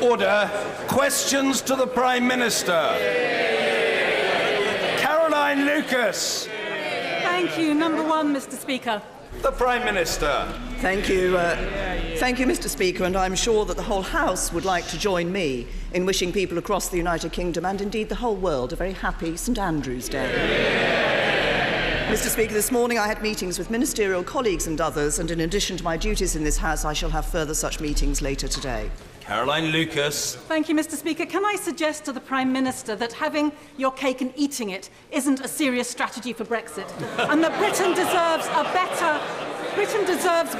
Order. Questions to the Prime Minister. Caroline Lucas. Thank you. Number one, Mr. Speaker. The Prime Minister. Thank you, Mr. Speaker, and I'm sure that the whole House would like to join me in wishing people across the United Kingdom and indeed the whole world a very happy St Andrew's Day. Mr. Speaker, this morning I had meetings with ministerial colleagues and others, and in addition to my duties in this House, I shall have further such meetings later today. Caroline Lucas. Thank you, Mr. Speaker. Can I suggest to the Prime Minister that having your cake and eating it isn't a serious strategy for Brexit, and that Britain deserves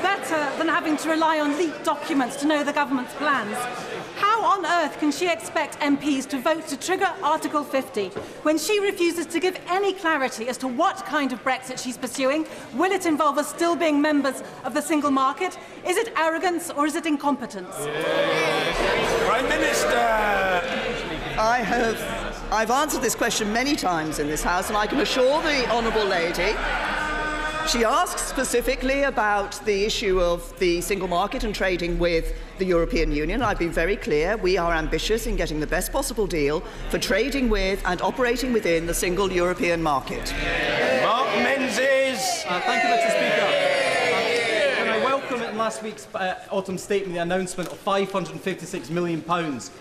better than having to rely on leaked documents to know the government's plans? How on earth can she expect MPs to vote to trigger Article 50 when she refuses to give any clarity as to what kind of Brexit she's pursuing? Will it involve us still being members of the single market? Is it arrogance or is it incompetence? Prime Minister. I've answered this question many times in this House, and I can assure the honourable lady. She asked specifically about the issue of the single market and trading with the European Union. I've been very clear. We are ambitious in getting the best possible deal for trading with and operating within the single European market. Mark Menzies. Thank you, Mr. Speaker. And I welcome in last week's autumn statement the announcement of £556 million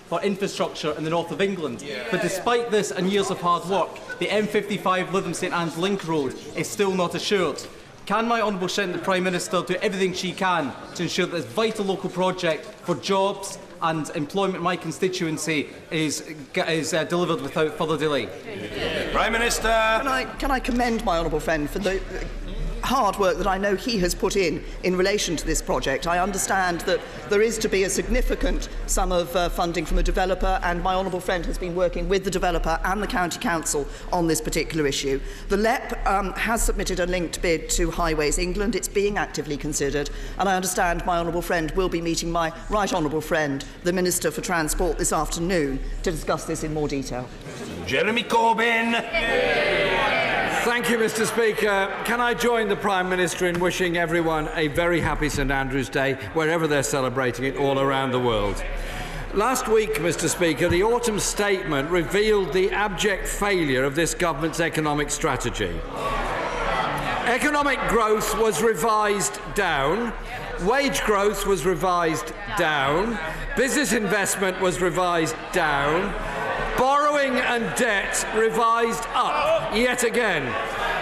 for infrastructure in the north of England. But despite this and years of hard work, the M55 Lytham St Anne's Link Road is still not assured. Can my honourable friend, the Prime Minister, do everything she can to ensure that this vital local project for jobs and employment in my constituency is delivered without further delay? Prime Minister. Can I commend my honourable friend for the hard work that I know he has put in relation to this project. I understand that there is to be a significant sum of funding from a developer, and my honourable friend has been working with the developer and the County Council on this particular issue. The LEP has submitted a linked bid to Highways England. It's being actively considered, and I understand my honourable friend will be meeting my right honourable friend, the Minister for Transport, this afternoon to discuss this in more detail. Jeremy Corbyn. Thank you, Mr. Speaker. Can I join the Prime Minister in wishing everyone a very happy St Andrew's Day, wherever they're celebrating it all around the world? Last week, Mr. Speaker, the autumn statement revealed the abject failure of this government's economic strategy. Economic growth was revised down, wage growth was revised down, business investment was revised down, borrowing and debt revised up yet again.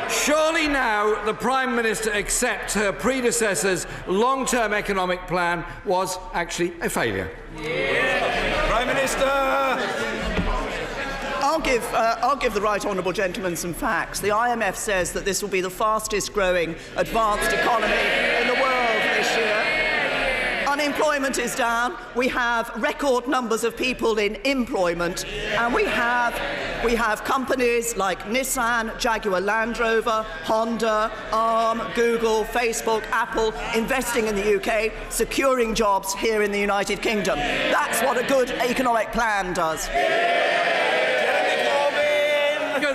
Surely now the Prime Minister accepts her predecessor's long-term economic plan was actually a failure. Prime Minister. I'll give the right honourable gentleman some facts. The IMF says that this will be the fastest growing advanced economy in the world this year. Unemployment is down. We have record numbers of people in employment, and we have companies like Nissan, Jaguar Land Rover, Honda, Arm, Google, Facebook, Apple investing in the UK, securing jobs here in the United Kingdom. That's what a good economic plan does.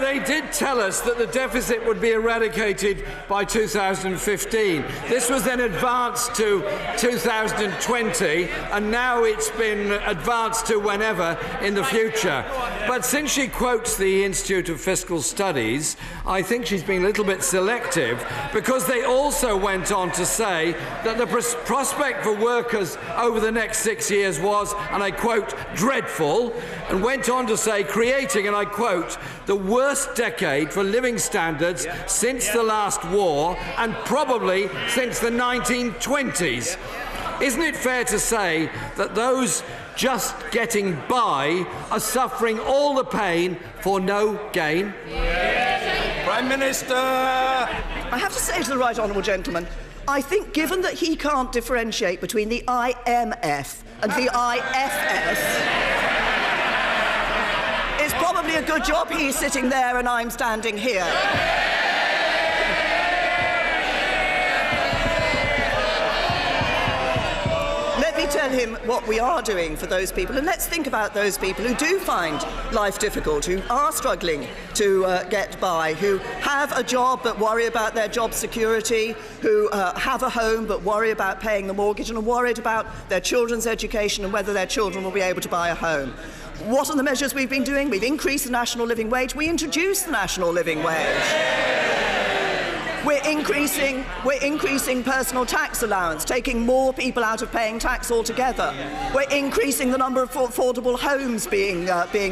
They did tell us that the deficit would be eradicated by 2015. This was then advanced to 2020, and now it's been advanced to whenever in the future. But since she quotes the Institute of Fiscal Studies, I think she's been a little bit selective, because they also went on to say that the prospect for workers over the next 6 years was, and I quote, dreadful, and went on to say, creating, and I quote, the worst decade for living standards since the last war, and probably since the 1920s. Isn't it fair to say that those just getting by are suffering all the pain for no gain? Prime Minister. I have to say to the right honourable gentleman, I think given that he can't differentiate between the IMF and the IFS, it's probably a good job he's sitting there and I'm standing here. Let me to tell him what we are doing for those people, and let's think about those people who do find life difficult, who are struggling to get by, who have a job but worry about their job security, who have a home but worry about paying the mortgage and are worried about their children's education and whether their children will be able to buy a home. What are the measures we've been doing? We've increased the national living wage. We introduced the national living wage. We're increasing personal tax allowance, taking more people out of paying tax altogether. We're increasing the number of affordable homes being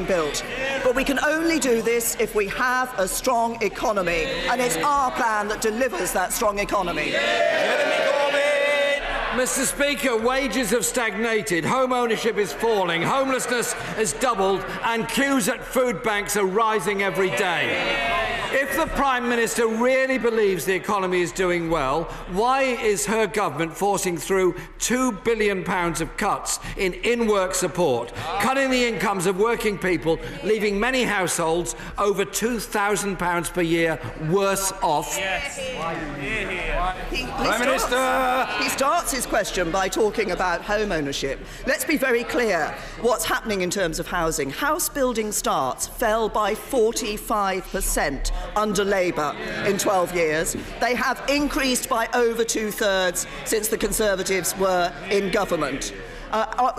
built. But we can only do this if we have a strong economy, and it's our plan that delivers that strong economy. Mr. Speaker, wages have stagnated, home ownership is falling, homelessness has doubled, and queues at food banks are rising every day. If the Prime Minister really believes the economy is doing well, why is her government forcing through £2 billion of cuts in in-work support, cutting the incomes of working people, leaving many households over £2,000 per year worse off? Prime Minister! He starts his question by talking about home ownership. Let's be very clear what's happening in terms of housing. House building starts fell by 45% under Labour in 12 years. They have increased by over 2/3 since the Conservatives were in government.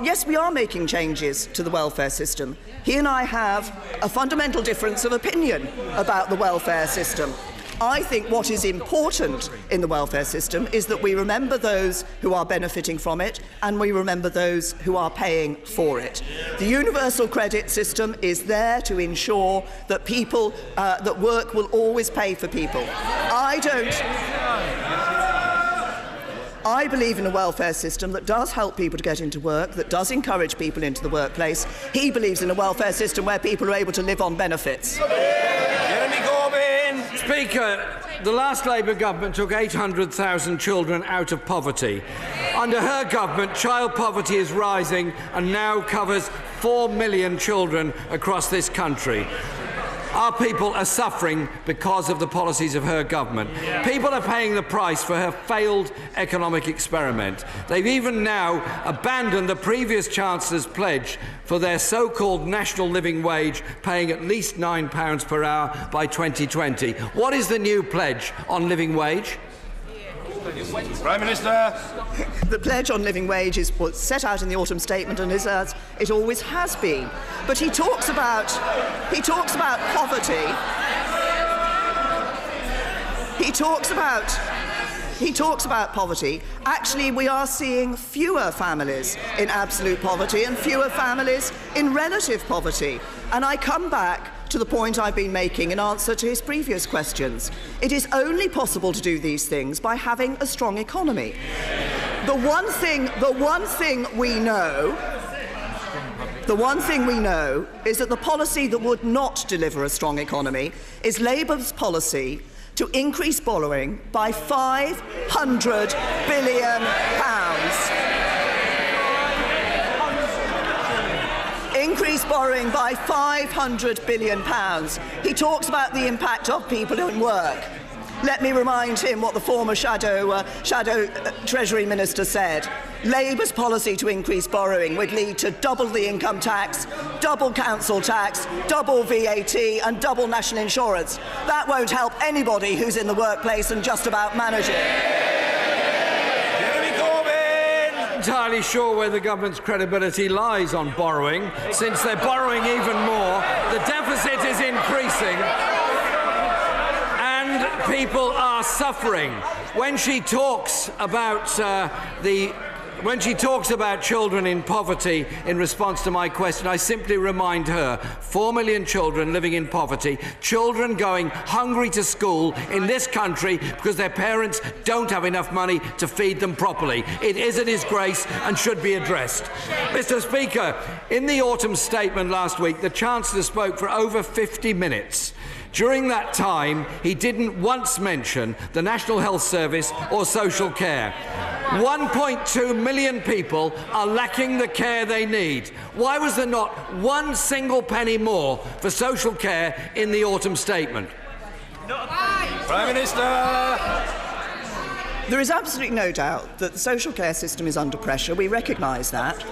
Yes, we are making changes to the welfare system. He and I have a fundamental difference of opinion about the welfare system. I think what is important in the welfare system is that we remember those who are benefiting from it and we remember those who are paying for it. The universal credit system is there to ensure that people, that work will always pay for people. I believe in a welfare system that does help people to get into work, that does encourage people into the workplace. He believes in a welfare system where people are able to live on benefits. Speaker, the last Labour government took 800,000 children out of poverty. Under her government, child poverty is rising and now covers 4 million children across this country. Our people are suffering because of the policies of her government. People are paying the price for her failed economic experiment. They've even now abandoned the previous Chancellor's pledge for their so-called national living wage, paying at least £9 per hour by 2020. What is the new pledge on living wage? Prime Minister! The pledge on living wage is what's set out in the autumn statement and is as it always has been. But he talks about poverty. He talks about poverty. Actually, we are seeing fewer families in absolute poverty and fewer families in relative poverty. And I come back to the point I've been making in answer to his previous questions. It is only possible to do these things by having a strong economy. The one thing we know is that the policy that would not deliver a strong economy is Labour's policy to increase borrowing by £500 billion. Increase borrowing by £500 billion. He talks about the impact of people in work. Let me remind him what the former Shadow Treasury Minister said. Labour's policy to increase borrowing would lead to double the income tax, double council tax, double VAT and double national insurance. That won't help anybody who's in the workplace and just about managing. Entirely sure where the government's credibility lies on borrowing. Since they're borrowing even more, the deficit is increasing and people are suffering. When she talks about children in poverty in response to my question, I simply remind her 4 million children living in poverty, children going hungry to school in this country because their parents don't have enough money to feed them properly. It is a disgrace and should be addressed. Mr. Speaker, in the autumn statement last week, the Chancellor spoke for over 50 minutes. During that time, he didn't once mention the National Health Service or social care. 1.2 million people are lacking the care they need. Why was there not one single penny more for social care in the autumn statement? Prime Minister! There is absolutely no doubt that the social care system is under pressure. We recognise that.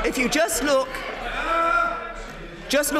If you just look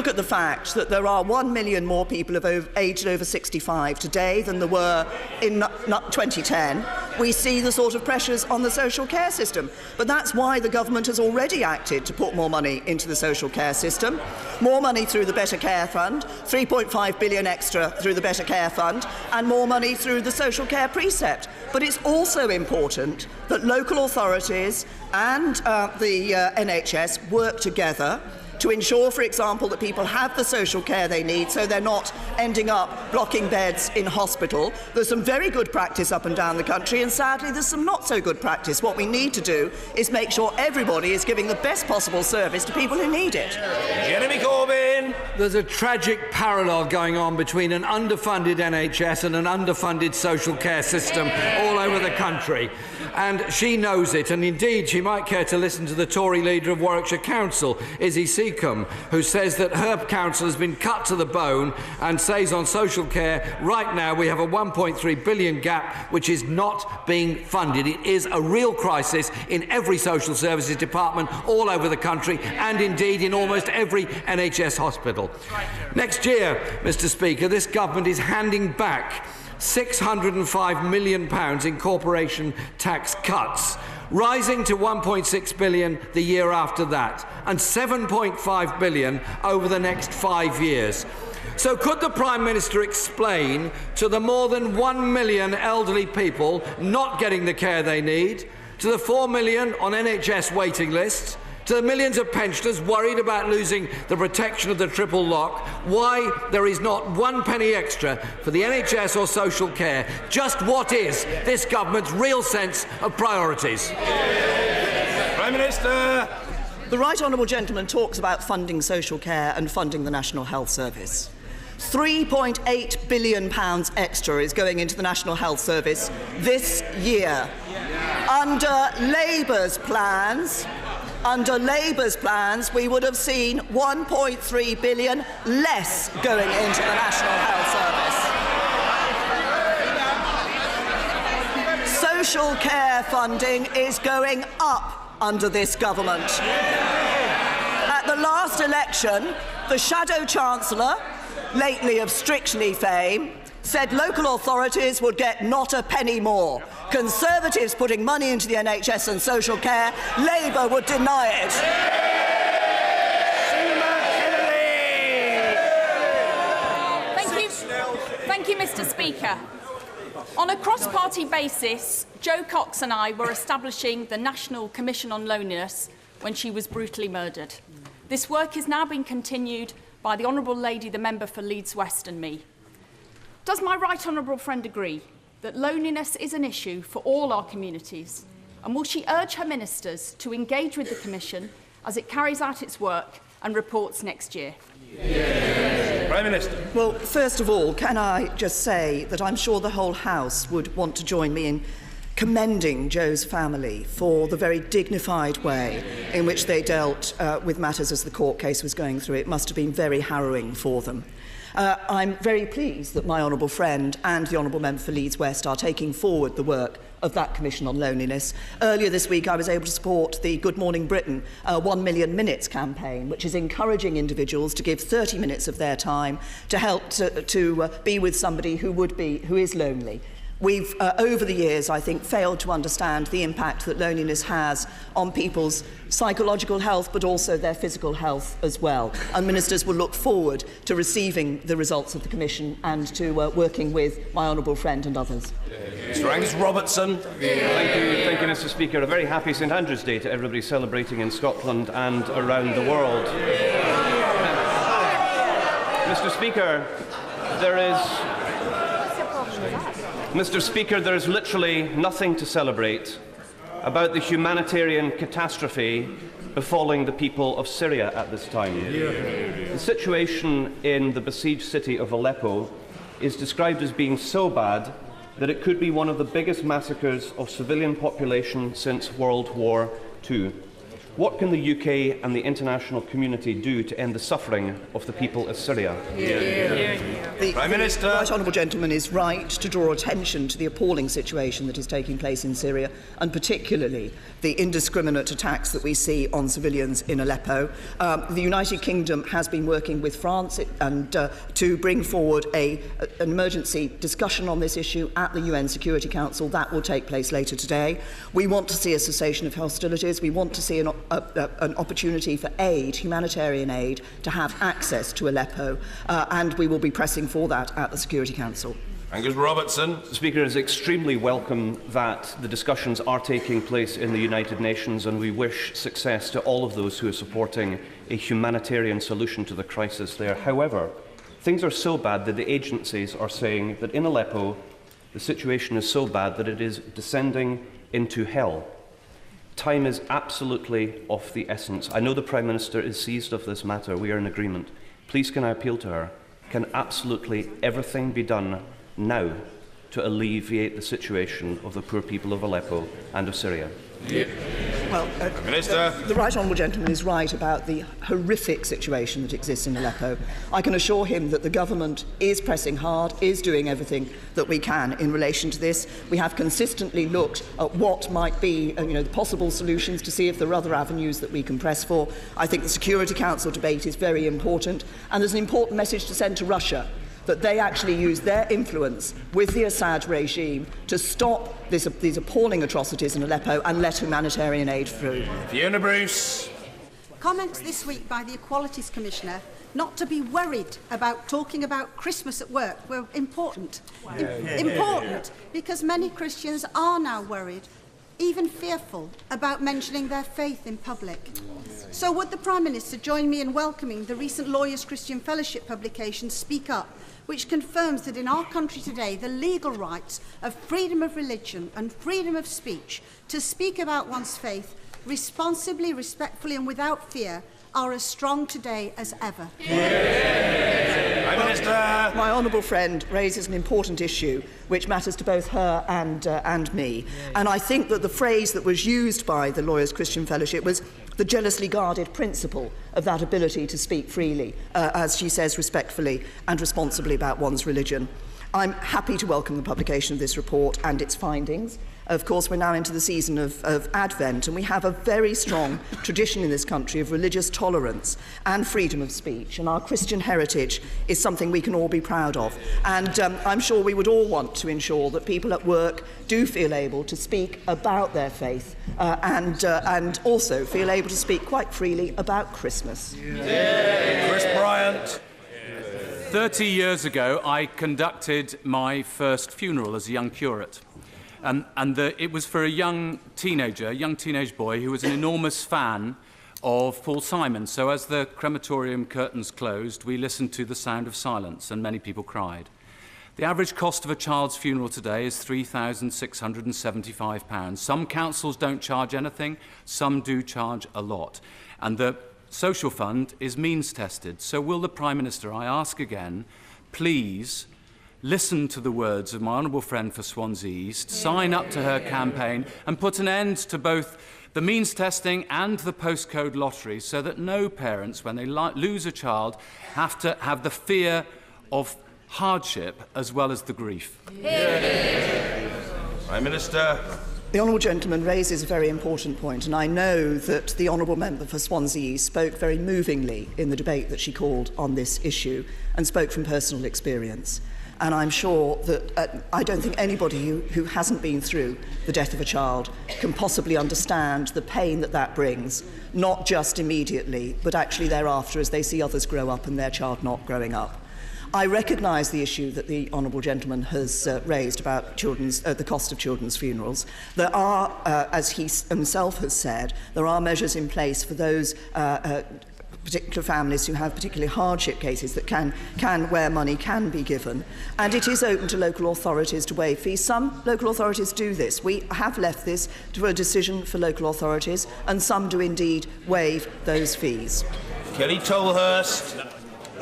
at the fact that there are 1 million more people aged over 65 today than there were in 2010, we see the sort of pressures on the social care system. But that's why the government has already acted to put more money into the social care system. More money through the Better Care Fund, 3.5 billion extra through the Better Care Fund, and more money through the social care precept. But it's also important that local authorities and the NHS work together to ensure, for example, that people have the social care they need so they're not ending up blocking beds in hospital. There's some very good practice up and down the country, and sadly there's some not so good practice. What we need to do is make sure everybody is giving the best possible service to people who need it. Jeremy Corbyn! There's a tragic parallel going on between an underfunded NHS and an underfunded social care system all over the country. And she knows it, and indeed she might care to listen to the Tory leader of Warwickshire Council, Izzy Seacombe, who says that her council has been cut to the bone and says on social care, right now we have a 1.3 billion gap which is not being funded. It is a real crisis in every social services department all over the country, and indeed in almost every NHS hospital. Next year, Mr. Speaker, this government is handing back £605 million in corporation tax cuts, rising to 1.6 billion the year after that, and 7.5 billion over the next 5 years. So could the Prime Minister explain to the more than 1 million elderly people not getting the care they need, to the 4 million on NHS waiting lists, to the millions of pensioners worried about losing the protection of the triple lock, why there is not 1 penny extra for the NHS or social care? Just what is this government's real sense of priorities? Prime Minister! The Right Honourable Gentleman talks about funding social care and funding the National Health Service. £3.8 billion extra is going into the National Health Service this year. Under Labour's plans, we would have seen 1.3 billion less going into the National Health Service. Social care funding is going up under this government. At the last election, the Shadow Chancellor, lately of Strictly fame, said local authorities would get not a penny more. Conservatives putting money into the NHS and social care, Labour would deny it. Thank you, Mr. Speaker. On a cross-party basis, Jo Cox and I were establishing the National Commission on Loneliness when she was brutally murdered. This work is now being continued by the Honourable Lady, the member for Leeds West, and me. Does my right honourable friend agree that loneliness is an issue for all our communities? And will she urge her ministers to engage with the Commission as it carries out its work and reports next year? Yes. Prime Minister. Well, first of all, can I just say that I'm sure the whole House would want to join me in commending Jo's family for the very dignified way in which they dealt with matters as the court case was going through. It must have been very harrowing for them. I'm very pleased that my honourable friend and the honourable member for Leeds West are taking forward the work of that Commission on Loneliness. Earlier this week I was able to support the Good Morning Britain 1 Million Minutes campaign, which is encouraging individuals to give 30 minutes of their time to help to be with somebody who is lonely. We've, over the years, I think, failed to understand the impact that loneliness has on people's psychological health, but also their physical health as well. And ministers will look forward to receiving the results of the Commission and to working with my honourable friend and others. Mr. Angus Robertson. Thank you, Mr. Speaker. A very happy St Andrew's Day to everybody celebrating in Scotland and around the world. Mr. Speaker, there is literally nothing to celebrate about the humanitarian catastrophe befalling the people of Syria at this time. The situation in the besieged city of Aleppo is described as being so bad that it could be one of the biggest massacres of civilian population since World War II. What can the UK and the international community do to end the suffering of the people of Syria? The Prime Minister. The right honourable gentleman is right to draw attention to the appalling situation that is taking place in Syria, and particularly the indiscriminate attacks that we see on civilians in Aleppo. The United Kingdom has been working with France and to bring forward an emergency discussion on this issue at the UN Security Council. That will take place later today. We want to see a cessation of hostilities. We want to see an opportunity for aid, humanitarian aid, to have access to Aleppo, and we will be pressing for that at the Security Council. Angus Robertson. Speaker, it is extremely welcome that the discussions are taking place in the United Nations, and we wish success to all of those who are supporting a humanitarian solution to the crisis there. However, things are so bad that the agencies are saying that in Aleppo the situation is so bad that it is descending into hell. Time is absolutely of the essence. I know the Prime Minister is seized of this matter. We are in agreement. Please can I appeal to her? Can absolutely everything be done now to alleviate the situation of the poor people of Aleppo and of Syria? Well, Minister. the right honourable gentleman is right about the horrific situation that exists in Aleppo. I can assure him that the government is pressing hard, is doing everything that we can in relation to this. We have consistently looked at what might be the possible solutions to see if there are other avenues that we can press for. I think the Security Council debate is very important, and there's an important message to send to Russia, that they actually use their influence with the Assad regime to stop these appalling atrocities in Aleppo and let humanitarian aid through. Fiona Bruce. Comments this week by the Equalities Commissioner not to be worried about talking about Christmas at work were important. Important because many Christians are now worried, even fearful, about mentioning their faith in public. So would the Prime Minister join me in welcoming the recent Lawyers Christian Fellowship publication Speak Up, which confirms that in our country today the legal rights of freedom of religion and freedom of speech to speak about one's faith responsibly, respectfully and without fear are as strong today as ever. Prime Minister. My honourable friend raises an important issue which matters to both her and me. And I think that the phrase that was used by the Lawyers Christian Fellowship was the jealously guarded principle of that ability to speak freely, as she says, respectfully and responsibly about one's religion. I'm happy to welcome the publication of this report and its findings. Of course, we're now into the season of Advent, and we have a very strong tradition in this country of religious tolerance and freedom of speech, and our Christian heritage is something we can all be proud of. And I'm sure we would all want to ensure that people at work do feel able to speak about their faith and also feel able to speak quite freely about Christmas. Chris Bryant. 30 years ago, I conducted my first funeral as a young curate. It was for a young teenage boy who was an enormous fan of Paul Simon. So as the crematorium curtains closed, we listened to the sound of silence, and many people cried. The average cost of a child's funeral today is £3,675. Some councils don't charge anything, some do charge a lot. And the social fund is means tested. So will the Prime Minister, I ask again, please listen to the words of my honourable friend for Swansea East, sign up to her campaign and put an end to both the means testing and the postcode lottery, so that no parents, when they lose a child, have to have the fear of hardship as well as the grief. Prime Minister. The honourable gentleman raises a very important point, and I know that the honourable member for Swansea East spoke very movingly in the debate that she called on this issue and spoke from personal experience. And I'm sure that I don't think anybody who hasn't been through the death of a child can possibly understand the pain that brings, not just immediately, but actually thereafter as they see others grow up and their child not growing up. I recognise the issue that the honourable gentleman has raised about the cost of children's funerals. There are, as he himself has said, there are measures in place for those particular families who have particularly hardship cases that where money can be given, and it is open to local authorities to waive fees. Some local authorities do this. We have left this to a decision for local authorities, and some do indeed waive those fees. Kelly Tolhurst.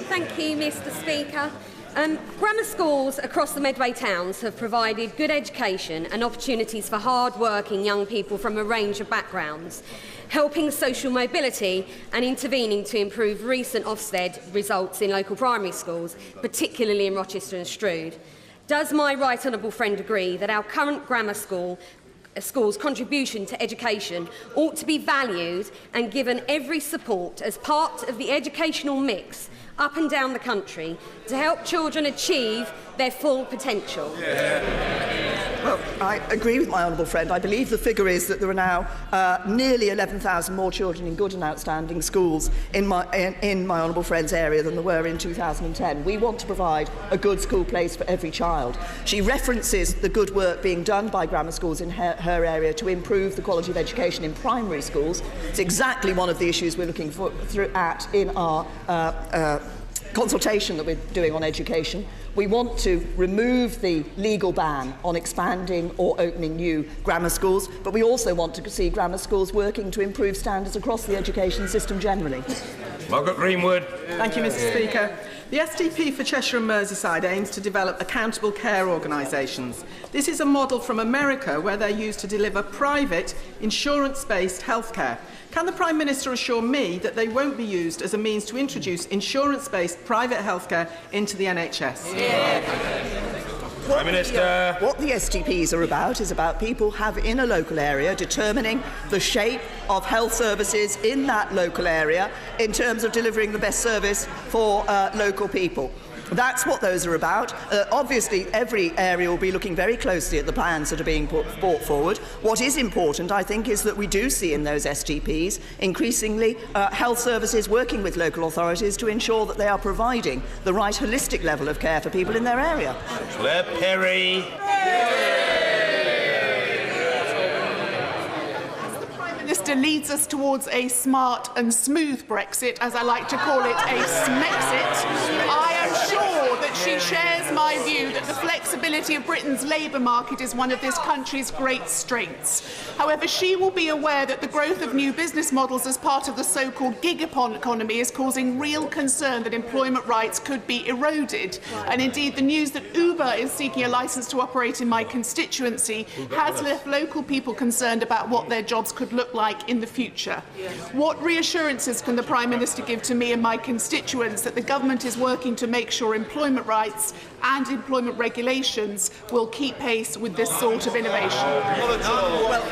Thank you, Mr. Speaker. Grammar schools across the Medway towns have provided good education and opportunities for hard-working young people from a range of backgrounds, helping social mobility and intervening to improve recent Ofsted results in local primary schools, particularly in Rochester and Strood. Does my right honourable friend agree that our current grammar school's contribution to education ought to be valued and given every support as part of the educational mix up and down the country to help children achieve their full potential? Well, I agree with my honourable friend. I believe the figure is that there are now nearly 11,000 more children in good and outstanding schools in my honourable friend's area than there were in 2010. We want to provide a good school place for every child. She references the good work being done by grammar schools in her area to improve the quality of education in primary schools. It's exactly one of the issues we're looking at in our consultation that we're doing on education. We want to remove the legal ban on expanding or opening new grammar schools, but we also want to see grammar schools working to improve standards across the education system generally. Margaret Greenwood. Thank you, Mr. Speaker. The SDP for Cheshire and Merseyside aims to develop accountable care organisations. This is a model from America where they're used to deliver private, insurance-based healthcare. Can the Prime Minister assure me that they won't be used as a means to introduce insurance-based private healthcare into the NHS? Prime Minister. What the STPs are about is about people in a local area determining the shape of health services in that local area in terms of delivering the best service for local people. That's what those are about. Obviously, every area will be looking very closely at the plans that are being brought forward. What is important, I think, is that we do see in those STPs increasingly health services working with local authorities to ensure that they are providing the right holistic level of care for people in their area. Claire Perry. Minister leads us towards a smart and smooth Brexit, as I like to call it, a smexit. I am sure that she shares my view that the flexibility of Britain's labour market is one of this country's great strengths. However, she will be aware that the growth of new business models as part of the so-called gig economy is causing real concern that employment rights could be eroded. And indeed, the news that Uber is seeking a licence to operate in my constituency has left local people concerned about what their jobs could look like in the future. What reassurances can the Prime Minister give to me and my constituents that the government is working to make sure employment rights and employment regulations will keep pace with this sort of innovation? Well,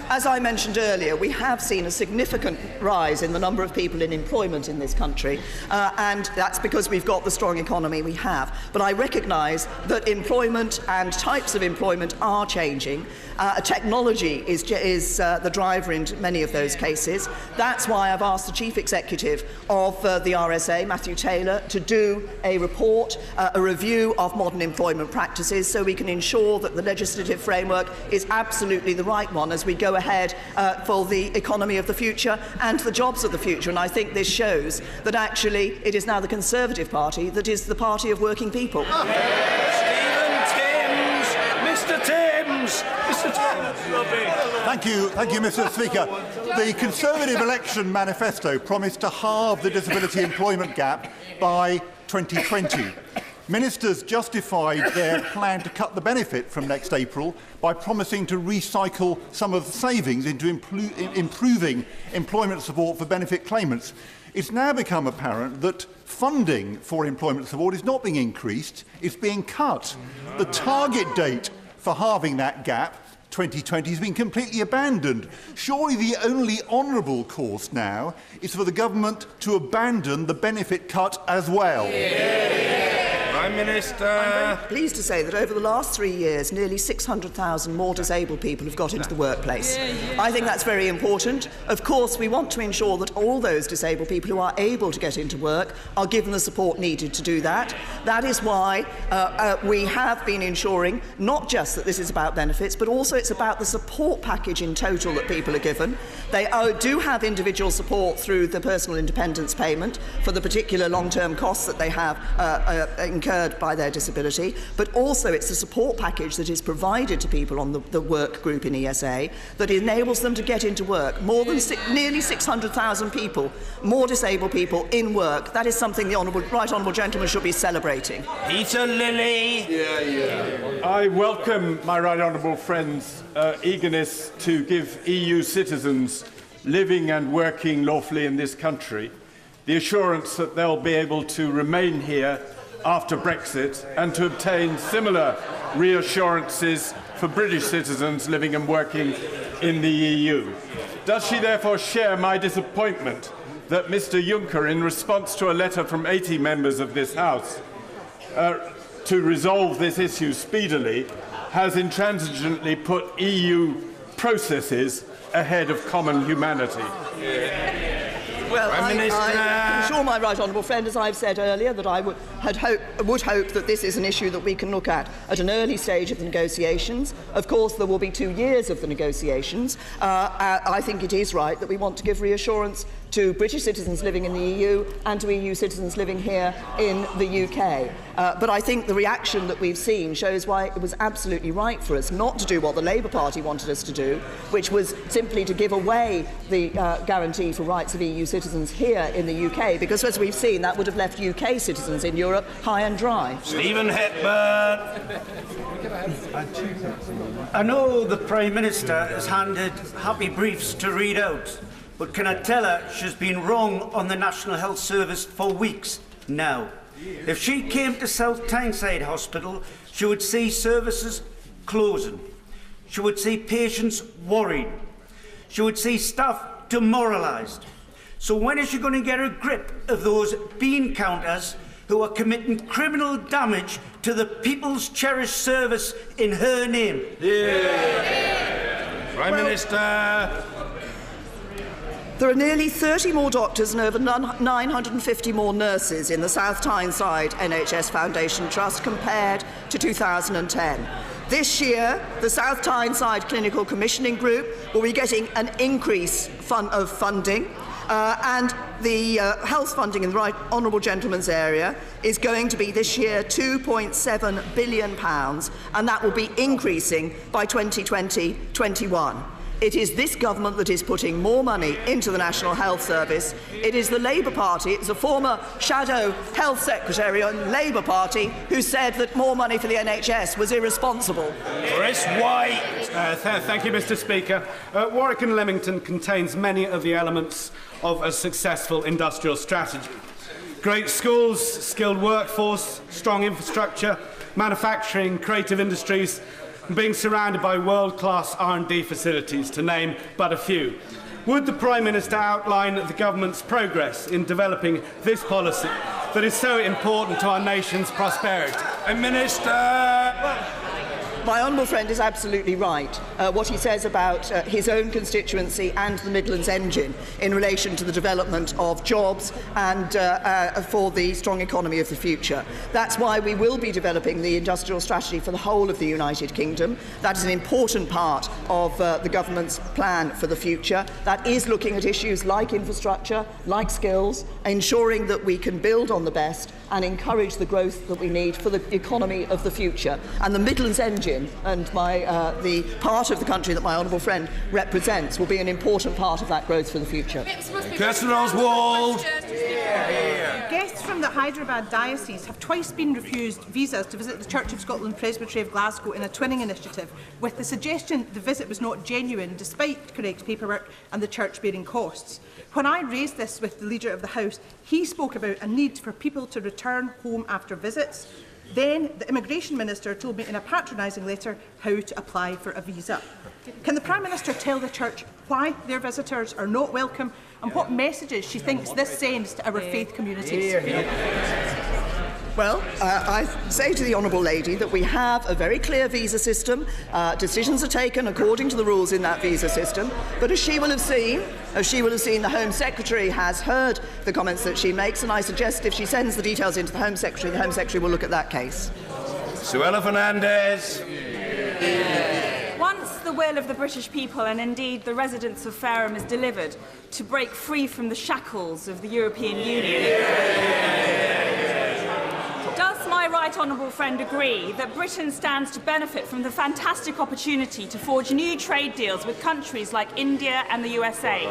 as I mentioned earlier, we have seen a significant rise in the number of people in employment in this country, and that's because we've got the strong economy we have. But I recognise that employment and types of employment are changing. Technology is the driver in many of those cases. That's why I've asked the Chief Executive of the RSA, Matthew Taylor, to do a report, a review of modern employment practices, so we can ensure that the legislative framework is absolutely the right one as we go ahead for the economy of the future and the jobs of the future. And I think this shows that actually it is now the Conservative Party that is the party of working people. Stephen Timms. Mr. Timms. Mr. Timms. Thank you, Mr. Speaker. The Conservative election manifesto promised to halve the disability employment gap by 2020. Ministers justified their plan to cut the benefit from next April by promising to recycle some of the savings into improving employment support for benefit claimants. It's now become apparent that funding for employment support is not being increased, it's being cut. The target date for halving that gap, 2020, has been completely abandoned. Surely the only honourable course now is for the government to abandon the benefit cut as well. Prime Minister. I'm very pleased to say that over the last 3 years, nearly 600,000 more disabled people have got into the workplace. I think that's very important. Of course, we want to ensure that all those disabled people who are able to get into work are given the support needed to do that. That is why we have been ensuring not just that this is about benefits, but also it's about the support package in total that people are given. They do have individual support through the personal independence payment for the particular long-term costs that they have incurred incurred by their disability, but also it's the support package that is provided to people on the work group in ESA that enables them to get into work. More than nearly 600,000 people, more disabled people in work. That is something the Right Honourable Gentleman should be celebrating. Peter Lilly. I welcome my Right Honourable friend's eagerness to give EU citizens living and working lawfully in this country the assurance that they'll be able to remain here after Brexit and to obtain similar reassurances for British citizens living and working in the EU. Does she therefore share my disappointment that Mr Juncker, in response to a letter from 80 members of this House to resolve this issue speedily, has intransigently put EU processes ahead of common humanity? Well, I assure my right honourable friend, as I've said earlier, that I would hope that this is an issue that we can look at an early stage of the negotiations. Of course, there will be 2 years of the negotiations. I think it is right that we want to give reassurance to British citizens living in the EU and to EU citizens living here in the UK. But I think the reaction that we've seen shows why it was absolutely right for us not to do what the Labour Party wanted us to do, which was simply to give away the guarantee for rights of EU citizens here in the UK, because as we've seen, that would have left UK citizens in Europe high and dry. Stephen Hepburn. I know the Prime Minister has handed happy briefs to read out, but can I tell her she's been wrong on the National Health Service for weeks now? If she came to South Tyneside Hospital, she would see services closing. She would see patients worried. She would see staff demoralised. So when is she going to get a grip of those bean counters who are committing criminal damage to the people's cherished service in her name? Prime Minister. There are nearly 30 more doctors and over 950 more nurses in the South Tyneside NHS Foundation Trust compared to 2010. This year, the South Tyneside Clinical Commissioning Group will be getting an increase of funding, and the health funding in the Right Honourable Gentleman's area is going to be this year £2.7 billion, and that will be increasing by 2020-21. It is this government that is putting more money into the National Health Service. It is the Labour Party, it's a former shadow health secretary on the Labour Party who said that more money for the NHS was irresponsible. Chris White. Thank you, Mr Speaker. Warwick and Leamington contains many of the elements of a successful industrial strategy. Great schools, skilled workforce, strong infrastructure, manufacturing, creative industries, being surrounded by world-class R&D facilities, to name but a few. Would the Prime Minister outline the government's progress in developing this policy that is so important to our nation's prosperity? Minister. My honourable friend is absolutely right. What he says about his own constituency and the Midlands engine in relation to the development of jobs and for the strong economy of the future. That's why we will be developing the industrial strategy for the whole of the United Kingdom. That is an important part of the government's plan for the future. That is looking at issues like infrastructure, like skills, ensuring that we can build on the best and encourage the growth that we need for the economy of the future. And the Midlands engine and the part of the country that my honourable friend represents will be an important part of that growth for the future. Kirsten Oswald. Guests from the Hyderabad Diocese have twice been refused visas to visit the Church of Scotland Presbytery of Glasgow in a twinning initiative, with the suggestion the visit was not genuine despite correct paperwork and the church bearing costs. When I raised this with the Leader of the House, he spoke about a need for people to return home after visits. Then the Immigration Minister told me in a patronising letter how to apply for a visa. Can the Prime Minister tell the Church why their visitors are not welcome and what messages she thinks this sends to our faith communities? Well, I say to the Honourable Lady that we have a very clear visa system. Decisions are taken according to the rules in that visa system. But as she will have seen, the Home Secretary has heard the comments that she makes, and I suggest if she sends the details into the Home Secretary will look at that case. Suella Fernandez. Once the will of the British people and indeed the residents of Fareham is delivered to break free from the shackles of the European Union, does my right right honourable friend agree that Britain stands to benefit from the fantastic opportunity to forge new trade deals with countries like India and the USA?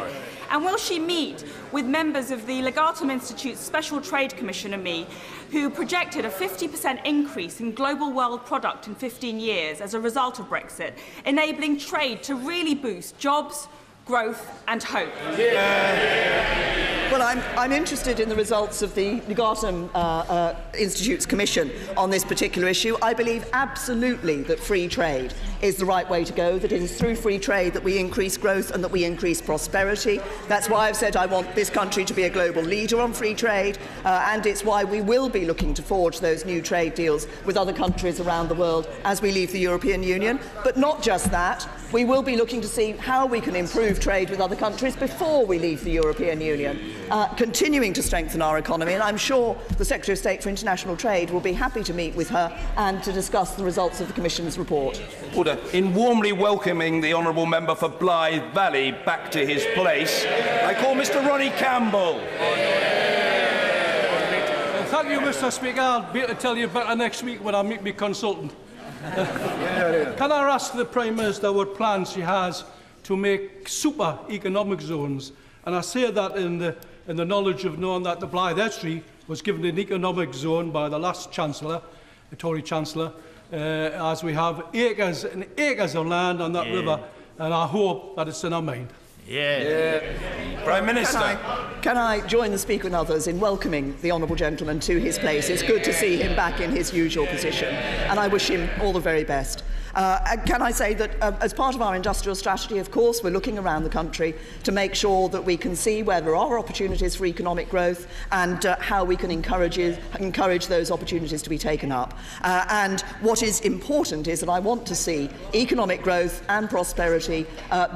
And will she meet with members of the Legatum Institute's Special Trade Commissioner, me, who projected a 50% increase in global world product in 15 years as a result of Brexit, enabling trade to really boost jobs, growth and hope? Well, I'm interested in the results of the Legatum Institute's commission on this particular issue. I believe absolutely that free trade is the right way to go, that it is through free trade that we increase growth and that we increase prosperity. That's why I've said I want this country to be a global leader on free trade, and it's why we will be looking to forge those new trade deals with other countries around the world as we leave the European Union. But not just that, we will be looking to see how we can improve trade with other countries before we leave the European Union, continuing to strengthen our economy, and I'm sure the Secretary of State for International Trade will be happy to meet with her and to discuss the results of the Commission's report. Order. In warmly welcoming the honourable member for Blythe Valley back to his place, I call Mr Ronnie Campbell. Thank you, Mr Speaker. I'll be able to tell you better next week when I meet my consultant. Can I ask the Prime Minister what plans she has to make super economic zones? And I say that in the knowledge of knowing that the Blythe Estuary was given an economic zone by the last Chancellor, the Tory Chancellor, as we have acres and acres of land on that river, and I hope that it's in our mind. Prime Minister. Can I join the Speaker and others in welcoming the honourable gentleman to his place? It's good to see him back in his usual position, and I wish him all the very best. Can I say that as part of our industrial strategy, of course, we're looking around the country to make sure that we can see where there are opportunities for economic growth and how we can encourage those opportunities to be taken up. And what is important is that I want to see economic growth and prosperity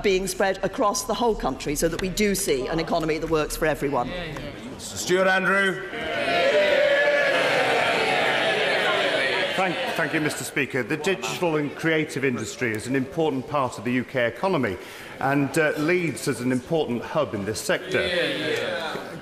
being spread across the whole country so that we do see an economy that works for everyone. Stuart Andrew. Thank you, Mr Speaker. The digital and creative industry is an important part of the UK economy and Leeds is an important hub in this sector.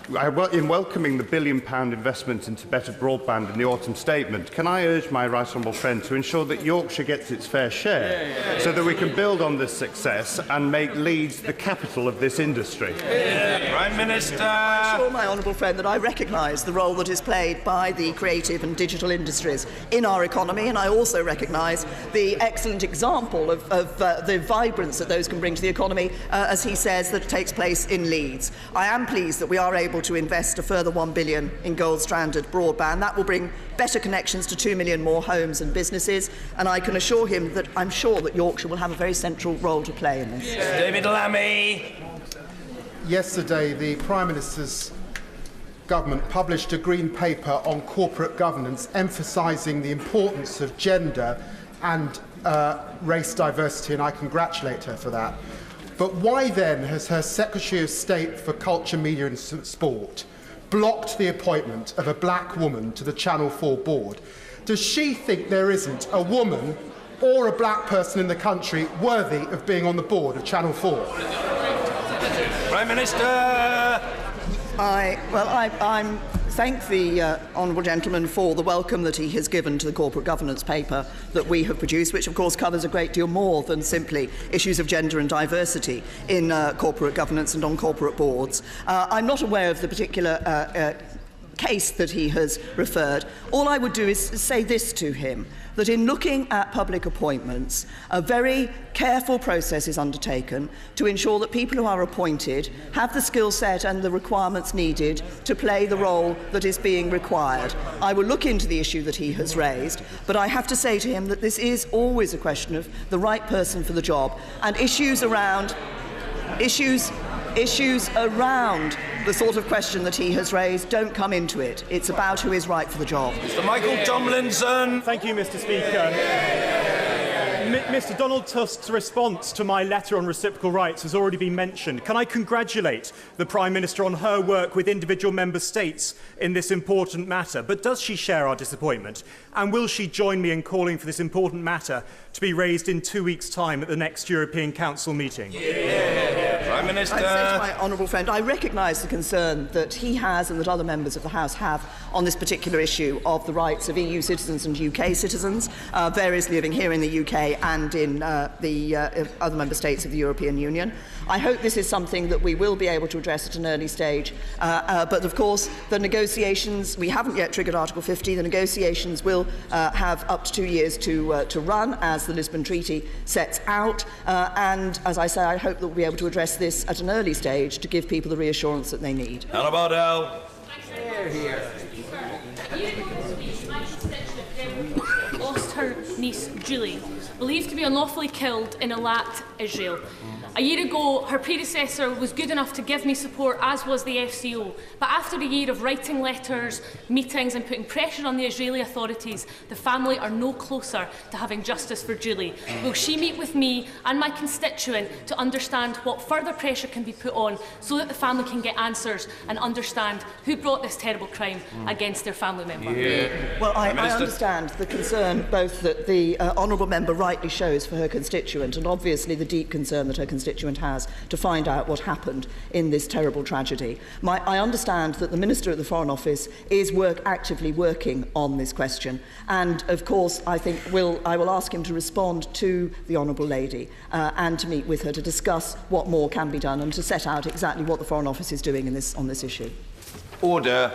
In welcoming the £1 billion investment into better broadband in the autumn statement, can I urge my right honourable friend to ensure that Yorkshire gets its fair share so that we can build on this success and make Leeds the capital of this industry? Prime Minister. I assure my honourable friend that I recognise the role that is played by the creative and digital industries in our economy, and I also recognise the excellent example of the vibrance that those can bring to the economy, as he says, that takes place in Leeds. I am pleased that we are able to invest a further £1 billion in gold-stranded broadband. That will bring better connections to 2 million more homes and businesses, and I can assure him that I'm sure that Yorkshire will have a very central role to play in this. David Lammy. Yesterday, the Prime Minister's government published a green paper on corporate governance emphasising the importance of gender and race diversity, and I congratulate her for that. But why then has her Secretary of State for Culture, Media and Sport blocked the appointment of a black woman to the Channel 4 board? Does she think there isn't a woman or a black person in the country worthy of being on the board of Channel 4? Prime Minister. I'm thank the honourable gentleman for the welcome that he has given to the corporate governance paper that we have produced, which of course covers a great deal more than simply issues of gender and diversity in corporate governance and on corporate boards. I'm not aware of the particular case that he has referred. All I would do is say this to him, that in looking at public appointments, a very careful process is undertaken to ensure that people who are appointed have the skill set and the requirements needed to play the role that is being required. I will look into the issue that he has raised, but I have to say to him that this is always a question of the right person for the job, and issues around the sort of question that he has raised don't come into it. It's about who is right for the job. Mr. Michael Tomlinson. Thank you, Mr. Speaker. Mr. Donald Tusk's response to my letter on reciprocal rights has already been mentioned. Can I congratulate the Prime Minister on her work with individual member states in this important matter? But does she share our disappointment? And will she join me in calling for this important matter to be raised in 2 weeks' time at the next European Council meeting? Prime Prime Minister. I say to my honourable friend, I recognise the concern that he has and that other members of the House have on this particular issue of the rights of EU citizens and UK citizens, variously living here in the UK and in the other member states of the European Union. I hope this is something that we will be able to address at an early stage. But of course, the negotiations, we haven't yet triggered Article 50. The negotiations will have up to 2 years to run, as the Lisbon Treaty sets out. And as I say, I hope that we'll be able to address this at an early stage to give people the reassurance that they need. How about Al? Lost her niece Julie, believed to be unlawfully killed in Eilat, Israel. A year ago, her predecessor was good enough to give me support, as was the FCO. But after a year of writing letters, meetings and putting pressure on the Israeli authorities, the family are no closer to having justice for Julie. Will she meet with me and my constituent to understand what further pressure can be put on so that the family can get answers and understand who brought this terrible crime against their family member? Well, I understand the concern both that the honourable member rightly shows for her constituent, and obviously the deep concern that her constituent has to find out what happened in this terrible tragedy. I understand that the Minister at the Foreign Office is actively working on this question, and of course I think I will ask him to respond to the Honourable Lady and to meet with her to discuss what more can be done and to set out exactly what the Foreign Office is doing on this issue. Order.